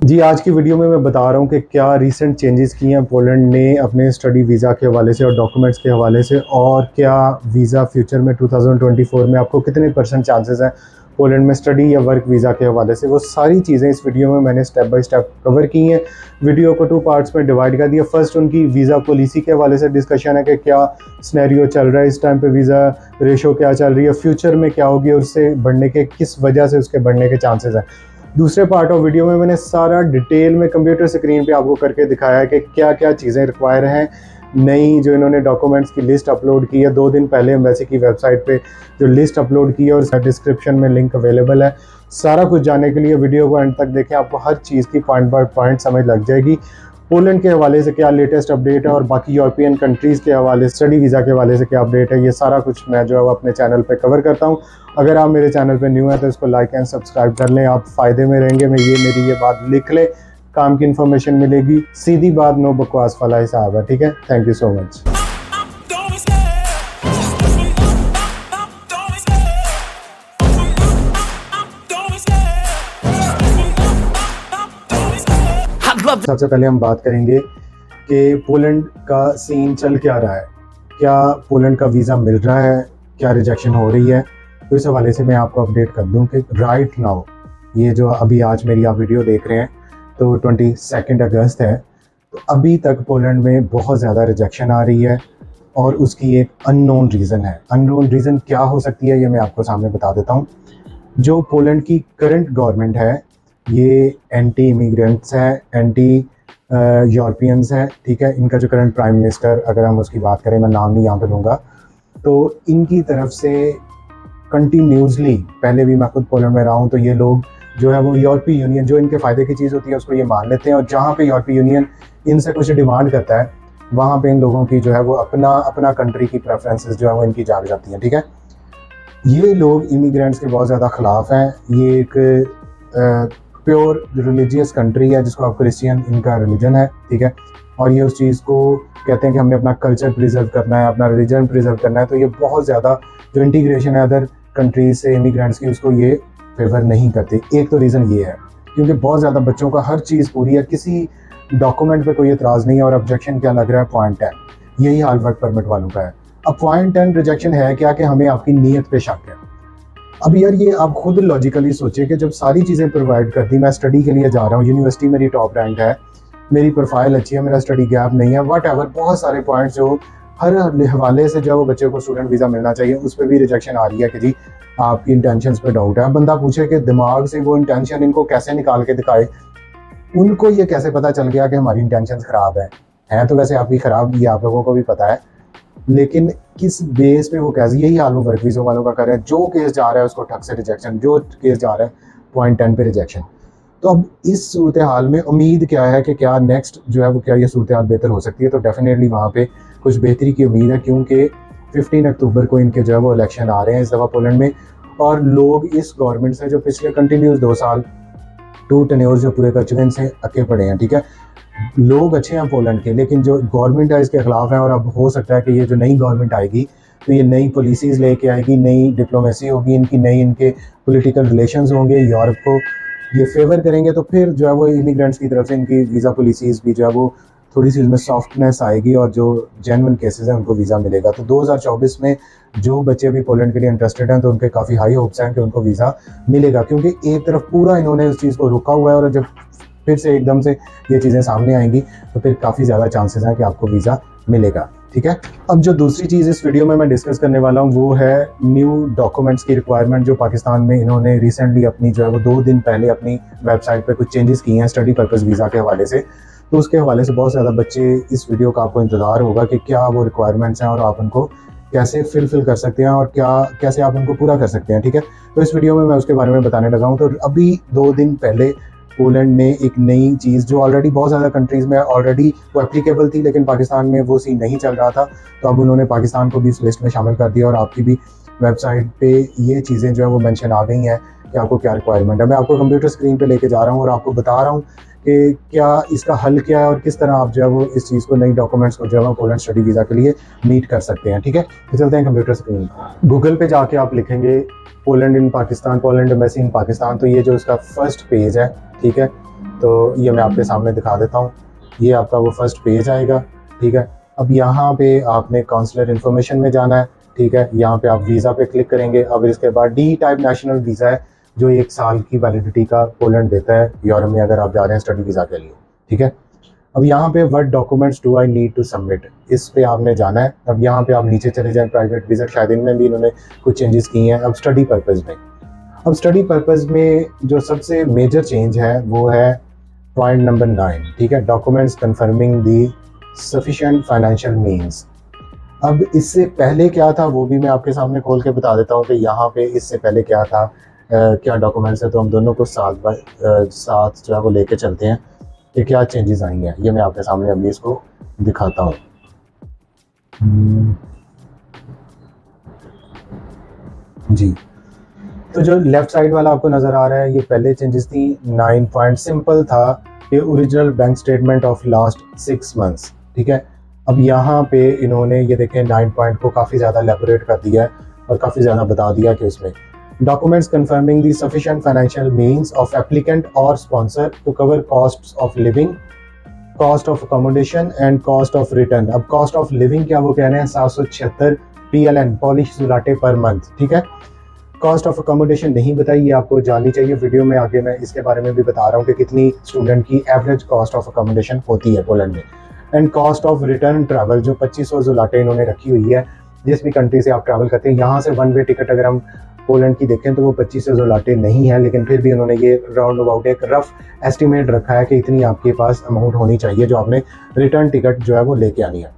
जी, आज की वीडियो में मैं बता रहा हूँ कि क्या रीसेंट चेंजेस किए हैं पोलैंड ने अपने स्टडी वीज़ा के हवाले से और डॉक्यूमेंट्स के हवाले से, और क्या वीज़ा फ्यूचर में 2024 में आपको कितने % चांसेस हैं पोलैंड में स्टडी या वर्क वीज़ा के हवाले से। वो सारी चीज़ें इस वीडियो में मैंने स्टेप बाय स्टेप कवर की हैं। वीडियो को 2 पार्ट्स में डिवाइड कर दिया। फर्स्ट उनकी वीज़ा पॉलिसी के हवाले से डिस्कशन है कि क्या सिनेरियो चल रहा है इस टाइम पे, वीज़ा रेशो क्या चल रही है, फ्यूचर में क्या होगी और उससे बढ़ने के किस वजह से उसके बढ़ने के चांसेस हैं। दूसरे पार्ट ऑफ वीडियो में मैंने सारा डिटेल में कंप्यूटर स्क्रीन पे आपको करके दिखाया है कि क्या क्या चीज़ें रिक्वायर हैं। नई जो इन्होंने डॉक्यूमेंट्स की लिस्ट अपलोड की है 2 दिन पहले एम्बेसी की वेबसाइट पे जो लिस्ट अपलोड की है, और डिस्क्रिप्शन में लिंक अवेलेबल है। सारा कुछ जानने के लिए वीडियो को एंड तक देखें, आपको हर चीज़ की पॉइंट बाय पॉइंट समझ लग जाएगी। पोलैंड के हवाले से क्या लेटेस्ट अपडेट है और बाकी यूरोपियन कंट्रीज़ के हवाले से, स्टडी वीज़ा के हवाले से क्या अपडेट है, ये सारा कुछ मैं जो है वो अपने चैनल पे कवर करता हूँ। अगर आप मेरे चैनल पे न्यू हैं तो इसको लाइक एंड सब्सक्राइब कर लें, आप फ़ायदे में रहेंगे। मेरी ये बात लिख लें, काम की इन्फॉर्मेशन मिलेगी। सीधी बात, नो बकवास वाला हिसाब है, ठीक है। Thank you so much. सबसे पहले हम बात करेंगे कि पोलैंड का सीन चल क्या रहा है। क्या पोलैंड का वीज़ा मिल रहा है, क्या रिजेक्शन हो रही है। तो इस हवाले से मैं आपको अपडेट कर दूं कि राइट नाउ, ये जो अभी आज मेरी आप वीडियो देख रहे हैं तो 22 अगस्त है, तो अभी तक पोलैंड में बहुत ज़्यादा रिजेक्शन आ रही है और उसकी एक अननोन रीज़न है। अननोन रीज़न क्या हो सकती है ये मैं आपको सामने बता देता हूँ। जो पोलैंड की करंट गवर्नमेंट है ये एंटी इमिग्रेंट्स है, एंटी यूरोपियंस है, ठीक है। इनका जो करंट प्राइम मिनिस्टर, अगर हम उसकी बात करें, मैं नाम नहीं यहाँ पे लूँगा, तो इनकी तरफ से कंटिन्यूसली, पहले भी मैं खुद पोलैंड में रहा हूँ, तो ये लोग जो है वो यूरोपीय यूनियन जो इनके फ़ायदे की चीज़ होती है उसको ये मान लेते हैं, और जहाँ पे यूरोपीय यूनियन इनसे कुछ डिमांड करता है वहाँ पे इन लोगों की जो है वो अपना कंट्री की प्रेफरेंसेस जो है वो इनकी जाग जाती हैं, ठीक है। ये लोग इमिग्रेंट्स के बहुत ज़्यादा ख़िलाफ़ हैं। ये एक प्योर रिलीजियस कंट्री है जिसको आप क्रिश्चियन इनका रिलीजन है, ठीक है। और ये उस चीज़ को कहते हैं कि हमने अपना कल्चर प्रिजर्व करना है, अपना रिलीजन प्रिजर्व करना है, तो ये बहुत ज़्यादा जो इंटीग्रेशन है अदर कंट्रीज से इमिग्रेंट्स की, उसको ये फेवर नहीं करते। एक तो रीज़न ये है क्योंकि बहुत ज़्यादा बच्चों का हर चीज़ पूरी है, किसी डॉक्यूमेंट पे कोई एतराज़ नहीं है। और ऑब्जेक्शन क्या लग रहा है, पॉइंट 10। यही हाल वर्क परमिट वालों का है। अब पॉइंट 10 रिजेक्शन है क्या कि हमें आपकी नीयत पे शक है। अब यार ये आप खुद लॉजिकली सोचिए कि जब सारी चीज़ें प्रोवाइड कर दी, मैं स्टडी के लिए जा रहा हूँ, यूनिवर्सिटी मेरी टॉप रैंक है, मेरी प्रोफाइल अच्छी है, मेरा स्टडी गैप नहीं है, वट एवर, बहुत सारे पॉइंट्स जो हर हवाले से जो वो बच्चे को स्टूडेंट वीज़ा मिलना चाहिए, उस पर भी रिजेक्शन आ रही है कि जी आपकी इंटेंशंस पे डाउट है। अब बंदा पूछे कि दिमाग से वो इंटेंशन इनको कैसे निकाल के दिखाए, उनको ये कैसे पता चल गया कि हमारी इंटेंशंस ख़राब है तो वैसे आपकी ख़राब, ये आप लोगों को भी पता है, लेकिन किस बेस पे वो कैसे, यही हाल वो वर्क वीज़ा वालों का कर रहे हैं। जो केस जा रहा है उसको ठग से रिजेक्शन, जो केस जा रहा है पॉइंट 10 पे रिजेक्शन। तो अब इस सूरत हाल में उम्मीद क्या है कि क्या नेक्स्ट जो है वो, क्या ये सूरत हाल बेहतर हो सकती है। तो डेफिनेटली वहाँ पे कुछ बेहतरी की उम्मीद है, क्योंकि 15 अक्टूबर को इनके जो है वो इलेक्शन आ रहे हैं इस दफ़ा पोलैंड में, और लोग इस गवर्नमेंट से जो पिछले कंटिन्यूस 2 साल 2 टेन्योर जो पूरे कर चुके हैं इनसे अके पड़े हैं, ठीक है। लोग अच्छे हैं पोलैंड के, लेकिन जो गवर्नमेंट है इसके खिलाफ है। और अब हो सकता है कि ये जो नई गवर्नमेंट आएगी तो ये नई पॉलिसीज़ लेके आएगी, नई डिप्लोमेसी होगी इनकी, नई इनके पॉलिटिकल रिलेशंस होंगे, यूरोप को ये फेवर करेंगे, तो फिर जो है वो इमिग्रेंट्स की तरफ से इनकी वीज़ा पॉलिसीज़ भी जो है वो थोड़ी सी उसमें सॉफ्टनेस आएगी, और जो जेन्युइन केसेस हैं उनको वीज़ा मिलेगा। तो 2024 में जो बच्चे अभी पोलैंड के लिए इंटरेस्टेड हैं तो उनके काफ़ी हाई होप्स हैं कि उनको वीज़ा मिलेगा, क्योंकि एक तरफ पूरा इन्होंने उस चीज़ को रोका हुआ है, और जब फिर से एकदम से ये चीज़ें सामने आएंगी तो फिर काफ़ी ज़्यादा चांसेस हैं कि आपको वीज़ा मिलेगा, ठीक है। अब जो दूसरी चीज़ इस वीडियो में मैं डिस्कस करने वाला हूँ वो है न्यू डॉक्यूमेंट्स की रिक्वायरमेंट, जो पाकिस्तान में इन्होंने रिसेंटली अपनी जो है वो 2 दिन पहले अपनी वेबसाइट पे कुछ चेंजेस किए हैं स्टडी पर्पस वीज़ा के हवाले से। तो उसके हवाले से बहुत ज़्यादा बच्चे इस वीडियो का आपको इंतज़ार होगा कि क्या वो रिक्वायरमेंट्स हैं और आप उनको कैसे फिल कर सकते हैं, और कैसे आप उनको पूरा कर सकते हैं, ठीक है। तो इस वीडियो में मैं उसके बारे में बताने लगा हूँ। तो अभी 2 दिन पहले पोलैंड ने एक नई चीज़, जो ऑलरेडी बहुत ज़्यादा कंट्रीज़ में ऑलरेडी वो एप्लीकेबल थी, लेकिन पाकिस्तान में वो सीन नहीं चल रहा था, तो अब उन्होंने पाकिस्तान को भी इस लिस्ट में शामिल कर दिया, और आपकी भी वेबसाइट पे ये चीज़ें जो है वो मेंशन आ गई हैं कि आपको क्या रिक्वायरमेंट है। मैं आपको कंप्यूटर स्क्रीन पे लेके जा रहा हूँ और आपको बता रहा हूँ कि क्या इसका हल क्या है, और किस तरह आप जो है वो इस चीज़ को, नई डॉक्यूमेंट्स को जो है वो पोलैंड स्टडी वीज़ा के लिए मीट कर सकते हैं, ठीक है। तो चलते हैं कंप्यूटर स्क्रीन। गूगल पे जाके आप लिखेंगे Poland in Pakistan, Poland embassy in Pakistan, तो ये जो इसका फर्स्ट पेज है, ठीक है, तो ये मैं आपके सामने दिखा देता हूँ। ये आपका वो फर्स्ट पेज आएगा, ठीक है। अब यहाँ पे आपने काउंसलर इन्फॉर्मेशन में जाना है, ठीक है। यहाँ पे आप वीज़ा पे क्लिक करेंगे। अब इसके बाद डी टाइप नेशनल वीज़ा है जो 1 साल की वैलिडिटी का पोलैंड देता है यूरोप में, अगर आप जा रहे हैं स्टडी वीज़ा के लिए, ठीक है। अब यहाँ पे what documents do I need to submit, इस पे आपने जाना है। अब यहाँ पे आप नीचे चले जाएं, प्राइवेट वीज़ा, शायद इनमें भी इन्होंने कुछ चेंजेस किए हैं। अब स्टडी पर्पज़ में, अब स्टडी पर्पज़ में जो सबसे मेजर चेंज है वो है पॉइंट नंबर 9, ठीक है, documents confirming the sufficient financial means. अब इससे पहले क्या था वो भी मैं आपके सामने खोल के बता देता हूँ कि यहाँ पे इससे पहले क्या था, क्या डॉक्यूमेंट्स है। तो हम दोनों को साथ जो है वो लेके चलते हैं कि क्या चेंजेस आई हैं। ये मैं आपके सामने अभी इसको दिखाता हूँ। जी, तो जो लेफ़्ट साइड वाला आपको नज़र आ रहा है ये पहले चेंजेस थी। 9 पॉइंट सिंपल था कि original bank statement of last 6 months, ठीक है। अब यहाँ पे इन्होंने ये देखें 9 पॉइंट को काफ़ी ज़्यादा एलेबोरेट कर दिया है और काफ़ी ज़्यादा बता दिया कि उसमें documents confirming the sufficient financial means of applicant और sponsor to cover costs of living, cost of accommodation and cost of return. अब कॉस्ट ऑफ लिविंग क्या वो कह रहे हैं 776 PLN पॉलिश जुलाटे पर मंथ, ठीक है। कॉस्ट ऑफ अकोमोडेशन नहीं बताई, ये आपको जाननी चाहिए। वीडियो में आगे मैं इसके बारे में भी बता रहा हूँ कि कितनी स्टूडेंट की एवरेज कॉस्ट ऑफ अकोमोडेशन होती है पोलैंड में। And cost of return travel जो 2500 जुलाटे इन्होंने रखी हुई है, जिस भी कंट्री से आप ट्रैवल करते हैं। यहाँ से 1 वे टिकट अगर हम पोलैंड की देखें तो वो 2500 जुलाटे नहीं है, लेकिन फिर भी उन्होंने ये राउंड अबाउट एक रफ एस्टिमेट रखा है कि इतनी आपके पास अमाउंट होनी चाहिए जो आपने रिटर्न टिकट जो है वो लेके आनी है।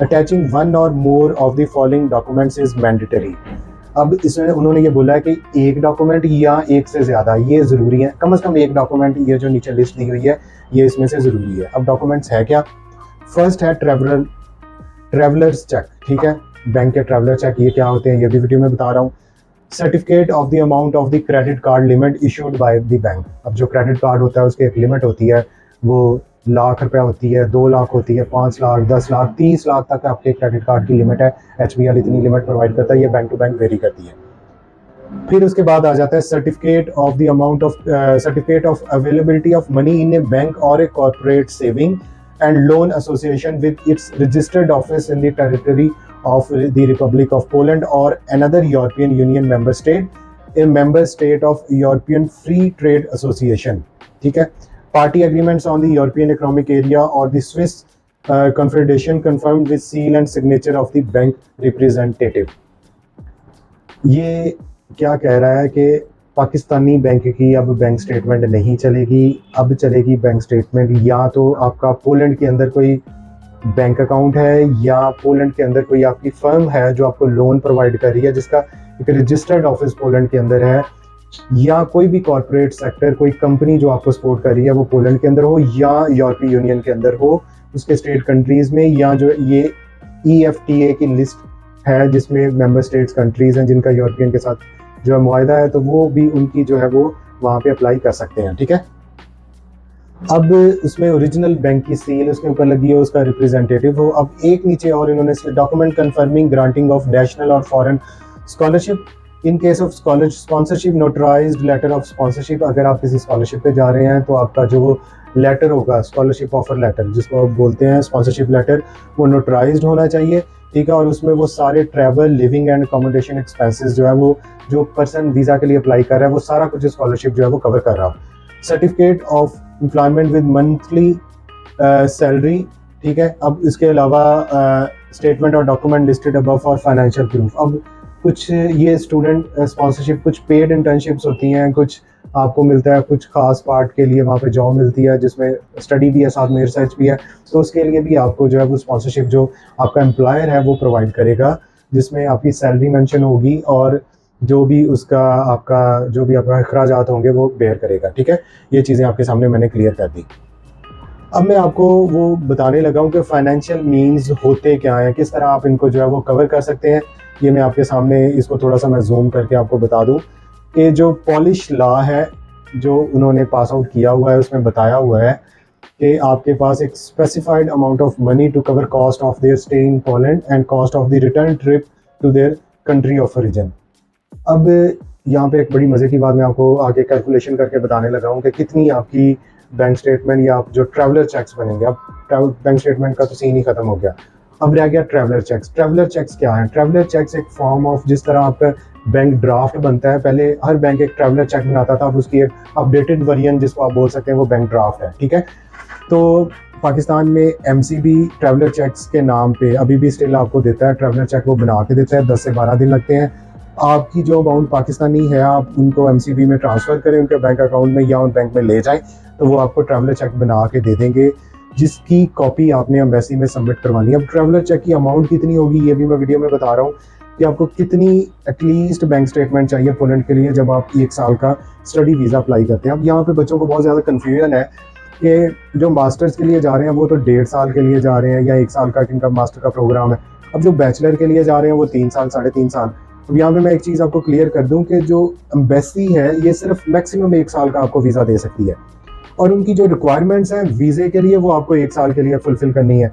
अटैचिंग 1 और more of the following documents is mandatory. अब इसमें उन्होंने ये बोला है कि एक डॉक्यूमेंट या एक से ज़्यादा ये ज़रूरी है, कम से कम एक डॉक्यूमेंट, ये जो नीचे लिस्ट दी हुई है ये इसमें से ज़रूरी है। अब डॉक्यूमेंट्स है क्या, फर्स्ट है ट्रैवलर्स चेक, ठीक है। बैंक के ट्रैवलर चेक ये क्या होते हैं ये भी वीडियो में बता रहा हूँ। Certificate of the amount of the credit card limit issued by the bank. अब जो क्रेडिट कार्ड होता है उसकी एक लिमिट होती है, वो ₹1,00,000 होती है, 2 लाख होती है, 5 लाख, 10 लाख, 30 लाख तक आपके क्रेडिट कार्ड की लिमिट है। HBL इतनी लिमिट प्रोवाइड करता है, ये बैंक टू बैंक वेरी करती है। फिर उसके बाद आ जाता है certificate of the amount of certificate of availability of money in a bank और a corporate saving and loan association with its registered office in the territory of the Republic of Poland or another European Union member state, a member state of European Free Trade Association, ठीक है। Party agreements on the European Economic Area or the Swiss Confederation confirmed with seal and signature of the bank representative। ये क्या कह रहा है कि Pakistani bank की अब बैंक स्टेटमेंट नहीं चलेगी, अब चलेगी बैंक स्टेटमेंट या तो आपका पोलैंड के अंदर कोई बैंक अकाउंट है या पोलैंड के अंदर कोई आपकी फर्म है जो आपको लोन प्रोवाइड कर रही है जिसका एक रजिस्टर्ड ऑफिस पोलैंड के अंदर है, या कोई भी कॉर्पोरेट सेक्टर, कोई कंपनी जो आपको सपोर्ट कर रही है वो पोलैंड के अंदर हो या यूरोपीय यूनियन के अंदर हो उसके स्टेट कंट्रीज़ में, या जो ये EFTA की लिस्ट है जिसमें मेंबर स्टेट्स कंट्रीज़ हैं जिनका यूरोपियन के साथ जो है मुआहदा है, तो वो भी उनकी जो है वो वहाँ पे अप्लाई कर सकते हैं, ठीक है। अब उसमें ओरिजिनल बैंक की सील उसके ऊपर लगी है, उसका रिप्रेजेंटेटिव हो। अब एक नीचे और इन्होंने document confirming granting of national और foreign scholarship in case of sponsorship, notarized letter of sponsorship. अगर आप किसी स्कॉलरशिप पे जा रहे हैं तो आपका जो लेटर होगा, स्कॉलरशिप ऑफर लेटर जिसको आप बोलते हैं स्पॉन्सरशिप लेटर, वो नोटराइज्ड होना चाहिए, ठीक है। और उसमें वो सारे travel, living and accommodation expenses जो है वो जो पर्सन वीज़ा के लिए अप्लाई कर रहा है वो सारा कुछ स्कॉलरशिप जो है वो कवर कर रहा है। Certificate of employment with monthly salary, ठीक है। अब इसके अलावा स्टेटमेंट और document listed above for financial proof. अब कुछ ये स्टूडेंट स्पॉन्सरशिप, कुछ पेड इंटर्नशिप्स होती हैं, कुछ आपको मिलता है कुछ खास पार्ट के लिए वहाँ पे जॉब मिलती है जिसमें स्टडी भी है साथ में रिसर्च भी है, तो उसके लिए भी आपको जो है वो स्पॉन्सरशिप जो आपका एम्प्लॉयर है वो प्रोवाइड करेगा, जिसमें आपकी सैलरी मेंशन होगी और जो भी उसका आपका जो भी आपका अखराजात होंगे वो बेयर करेगा, ठीक है। ये चीज़ें आपके सामने मैंने क्लियर कर दी। अब मैं आपको वो बताने लगा हूँ कि फाइनेंशियल मीन्स होते क्या हैं, किस तरह आप इनको जो है वो कवर कर सकते हैं। ये मैं आपके सामने इसको थोड़ा सा मैं जूम करके आपको बता दूँ कि जो पॉलिश लॉ है जो उन्होंने पास आउट किया हुआ है उसमें बताया हुआ है कि आपके पास एक specified amount of money to cover cost of their stay in Poland and cost of the return trip to their country of origin. अब यहाँ पे एक बड़ी मज़े की बात मैं आपको आगे कैलकुलेशन करके बताने लगा हूँ कि कितनी आपकी बैंक स्टेटमेंट या जो ट्रैवलर चेक्स बनेंगे, अब बैंक स्टेटमेंट का तो सीन ही खत्म हो गया, अब रह गया ट्रैवलर चेक्स। ट्रैवलर चेक्स क्या है? ट्रैवलर चेक्स एक फॉर्म ऑफ, जिस तरह आपका बैंक ड्राफ्ट बनता है, पहले हर बैंक एक ट्रैवलर चेक बनाता था, अब उसकी एक अपडेटेड वर्जन जिसको आप बोल सकते हैं वो बैंक ड्राफ्ट है, ठीक है। तो पाकिस्तान में एमसीबी ट्रैवलर चेक्स के नाम पे अभी भी स्टिल आपको देता है, ट्रैवलर चेक वो बना के देता है, 10 से 12 दिन लगते हैं। आपकी जो अमाउंट पाकिस्तानी है आप उनको एमसीबी में ट्रांसफ़र करें उनके बैंक अकाउंट में, या उन बैंक में ले जाएं, तो वो आपको ट्रैवलर चेक बना के दे देंगे, जिसकी कॉपी आपने एम्बेसी में सबमिट करवानी है। अब ट्रैवलर चेक की अमाउंट कितनी होगी ये भी मैं वीडियो में बता रहा हूँ कि आपको कितनी एटलीस्ट बैंक स्टेटमेंट चाहिए पोलैंड के लिए जब आप 1 साल का स्टडी वीज़ा अप्लाई करते हैं। अब यहाँ पे बच्चों को बहुत ज़्यादा कन्फ्यूजन है कि जो मास्टर्स के लिए जा रहे हैं वो तो 1.5 साल के लिए जा रहे हैं, या 1 साल का इनका मास्टर का प्रोग्राम है। अब जो बैचलर के लिए जा रहे हैं वो 3 साल 3.5 साल। अब यहाँ पे मैं एक चीज़ आपको क्लियर कर दूं कि जो एम्बेसी है ये सिर्फ मैक्सिमम 1 साल का आपको वीज़ा दे सकती है, और उनकी जो रिक्वायरमेंट्स हैं वीज़े के लिए वो आपको 1 साल के लिए फुलफिल करनी है।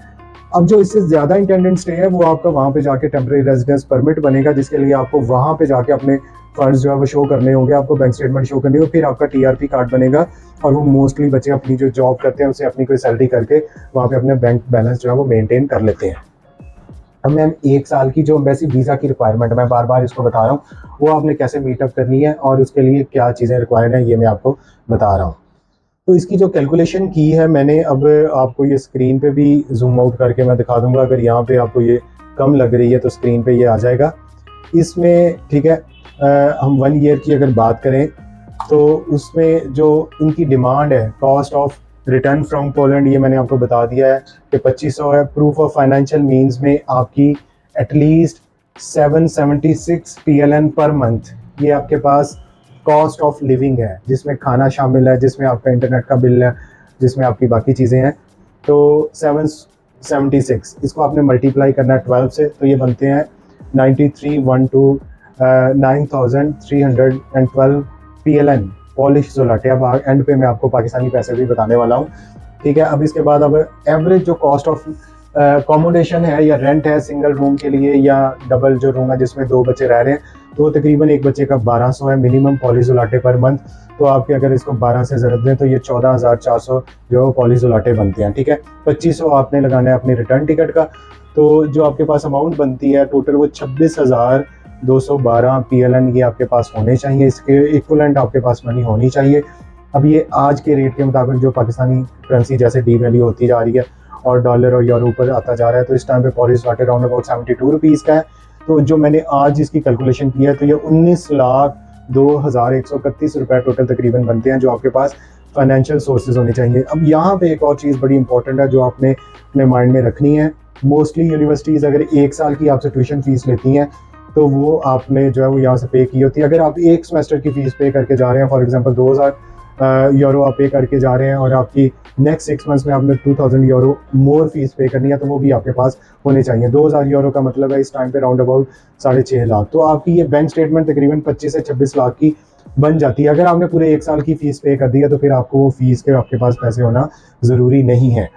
अब जो इससे ज़्यादा इंटेंडेंट स्टे है वो आपका वहाँ पे जाके टेम्परेरी रेजिडेंस परमिट बनेगा, जिसके लिए आपको वहाँ पे जाके अपने फंड्स जो है वो शो करने होंगे, आपको बैंक स्टेटमेंट शो करनी होगी, फिर आपका टीआरपी कार्ड बनेगा, और वो मोस्टली बच्चे अपनी जो जॉब करते हैं उसे अपनी कोई सैलरी करके वहाँ पे अपने बैंक बैलेंस जो है वो मेनटेन कर लेते हैं। अब मैम 1 साल की जो एम्बेसी वीज़ा की रिक्वायरमेंट, मैं बार बार इसको बता रहा हूँ, वो आपने कैसे मीटअप करनी है और उसके लिए क्या चीज़ें रिक्वायर्ड हैं ये मैं आपको बता रहा हूँ। तो इसकी जो कैलकुलेशन की है मैंने, अब आपको ये स्क्रीन पे भी जूम आउट करके मैं दिखा दूंगा, अगर यहाँ पे आपको ये कम लग रही है तो स्क्रीन पे ये आ जाएगा इसमें, ठीक है। हम 1 ईयर की अगर बात करें तो उसमें जो इनकी डिमांड है cost of return from Poland, ये मैंने आपको बता दिया है कि 2500 है। प्रूफ ऑफ फाइनेंशियल मीन्स में आपकी एटलीस्ट 776 PLN पर मंथ, ये आपके पास कॉस्ट ऑफ लिविंग है, जिसमें खाना शामिल है, जिसमें आपका इंटरनेट का बिल है, जिसमें आपकी बाकी चीज़ें हैं। तो 776 इसको आपने मल्टीप्लाई करना है 12 से, तो ये बनते हैं 9312 PLN पॉलिश ज़ोलाटे। अब एंड पे मैं आपको पाकिस्तानी पैसे भी बताने वाला हूँ, ठीक है। अब इसके बाद अब एवरेज जो कॉस्ट ऑफ अकोमोडेशन है या रेंट है सिंगल रूम के लिए या डबल जो रूम है जिसमें 2 बच्चे रह रहे हैं, तो तकरीबन एक बच्चे का 1200 है मिनिमम पॉलीज़ोलाटे पर मंथ। तो आपके अगर इसको 12 से ज़रब दें तो ये 14,400 जो पॉलीज़ोलाटे बनते हैं, ठीक है। 2500 आपने लगाना है अपनी रिटर्न टिकट का, तो जो आपके पास अमाउंट बनती है टोटल वो 26,212 PLN ये आपके पास होने चाहिए, इसके इक्वलेंट आपके पास मनी होनी चाहिए। अब ये आज के रेट के मुताबिक जो पाकिस्तानी करेंसी जैसे डी वैल्यू होती जा रही है और डॉलर और यूरो ऊपर आता जा रहा है, तो इस टाइम पे पॉलीज़ोलाटे अराउंड अबाउट 72 रुपीज़ का है। तो जो मैंने आज इसकी कैलकुलेशन की है तो ये 19,02,131 रुपये टोटल तकरीबन बनते हैं जो आपके पास फाइनेंशियल सोर्सेज होने चाहिए। अब यहाँ पे एक और चीज़ बड़ी इंपॉर्टेंट है जो आपने अपने माइंड में रखनी है। मोस्टली यूनिवर्सिटीज़ अगर 1 साल की आपसे ट्यूशन फीस लेती हैं तो वो आपने जो है वो यहाँ से पे की होती है। अगर आप एक सेमेस्टर की फ़ीस पे करके जा रहे हैं, फॉर एग्जांपल 2000 यूरो आप पे करके जा रहे हैं और आपकी नेक्स्ट 6 मंथ्स में आपने 2000 यूरो मोर फीस पे करनी है, तो वो भी आपके पास होने चाहिए। 2000 यूरो का मतलब है इस टाइम पे राउंड अबाउट 6.5 लाख। तो आपकी ये बैंक स्टेटमेंट तकरीबन 25 से 26 लाख की बन जाती है। अगर आपने पूरे 1 साल की फ़ीस पे कर दी है तो फिर आपको वो फ़ीस के आपके पास पैसे होना ज़रूरी नहीं है।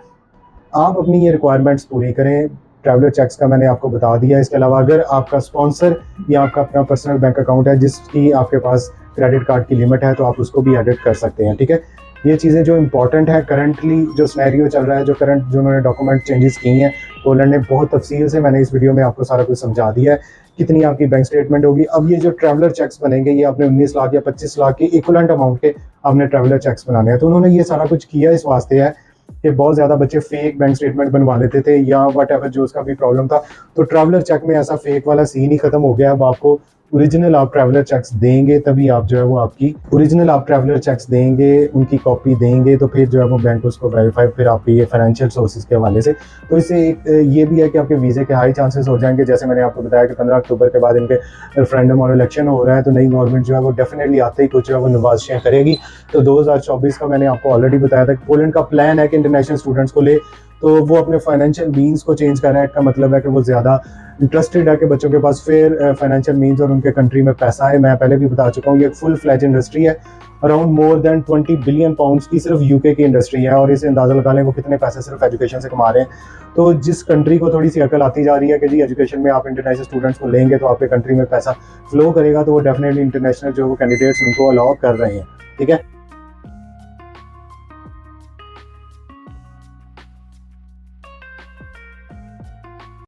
आप अपनी ये रिक्वायरमेंट्स पूरी करें। ट्रैवलर चेक्स का मैंने आपको बता दिया। इसके अलावा अगर आपका स्पॉन्सर या आपका अपना पर्सनल बैंक अकाउंट है जिसकी आपके पास क्रेडिट कार्ड की लिमिट है तो आप उसको भी एडिट कर सकते हैं, ठीक है। ये चीज़ें जो इंपॉर्टेंट है, करंटली जो सिनेरियो चल रहा है, जो उन्होंने डॉक्यूमेंट चेंजेस की हैं पोलैंड ने, बहुत तफसील से मैंने इस वीडियो में आपको सारा कुछ समझा दिया है कितनी आपकी बैंक स्टेटमेंट होगी। अब ये जो ट्रैवलर चेक्स बनेंगे ये आपने 19 लाख या 25 लाख के इक्वलेंट अमाउंट के आपने ट्रैवलर चेक्स बनाने हैं। तो उन्होंने ये सारा कुछ किया इस वास्ते है कि बहुत ज़्यादा बच्चे फेक बैंक स्टेटमेंट बनवा लेते थे या वट एवर जो उसका भी प्रॉब्लम था। तो ट्रैवलर चेक में ऐसा फेक वाला सीन ही खत्म हो गया। अब आपको ओरिजिनल आप ट्रैवलर चेक्स देंगे तभी आप जो है वो आपकी ओरिजिनल आप ट्रैवलर चेक्स देंगे, उनकी कॉपी देंगे तो फिर जो है वो बैंक उसको वेरीफाई फिर आपके ये फाइनेंशियल सोर्सेज के हवाले से। तो इससे एक ये भी है कि आपके वीज़े के हाई चांसेस हो जाएंगे। जैसे मैंने आपको बताया कि 15 अक्टूबर के बाद इनके रेफरेंडम और इलेक्शन हो रहा है, तो नई गवर्नमेंट जो है वो डेफिनेटली आते ही कुछ जो है वो नवाजिशें करेगी। तो 2024 का मैंने आपको ऑलरेडी बताया था कि पोलैंड का प्लान है कि इंटरनेशनल स्टूडेंट्स को ले, तो वो अपने फाइनेंशियल मीन्स को चेंज कर रहा है। इसका मतलब है कि वो ज़्यादा इंटरेस्टेड है कि बच्चों के पास फेयर फाइनेंशियल मीन्स और उनके कंट्री में पैसा है। मैं पहले भी बता चुका हूँ ये फुल फ्लैज इंडस्ट्री है, around more than 20 billion pounds की सिर्फ यूके की इंडस्ट्री है, और इसे अंदाज़ा लगा लें वो कितने पैसे सिर्फ एजुकेशन से कमा रहे हैं। तो जिस कंट्री को थोड़ी सी अकल आती जा रही है कि जी एजुकेशन में आप इंटरनेशनल स्टूडेंट्स को लेंगे तो आपके कंट्री में पैसा फ्लो करेगा, तो वो डेफिनेटली इंटरनेशनल जो वो कैंडिडेट्स उनको अलाउ कर रहे हैं, ठीक है।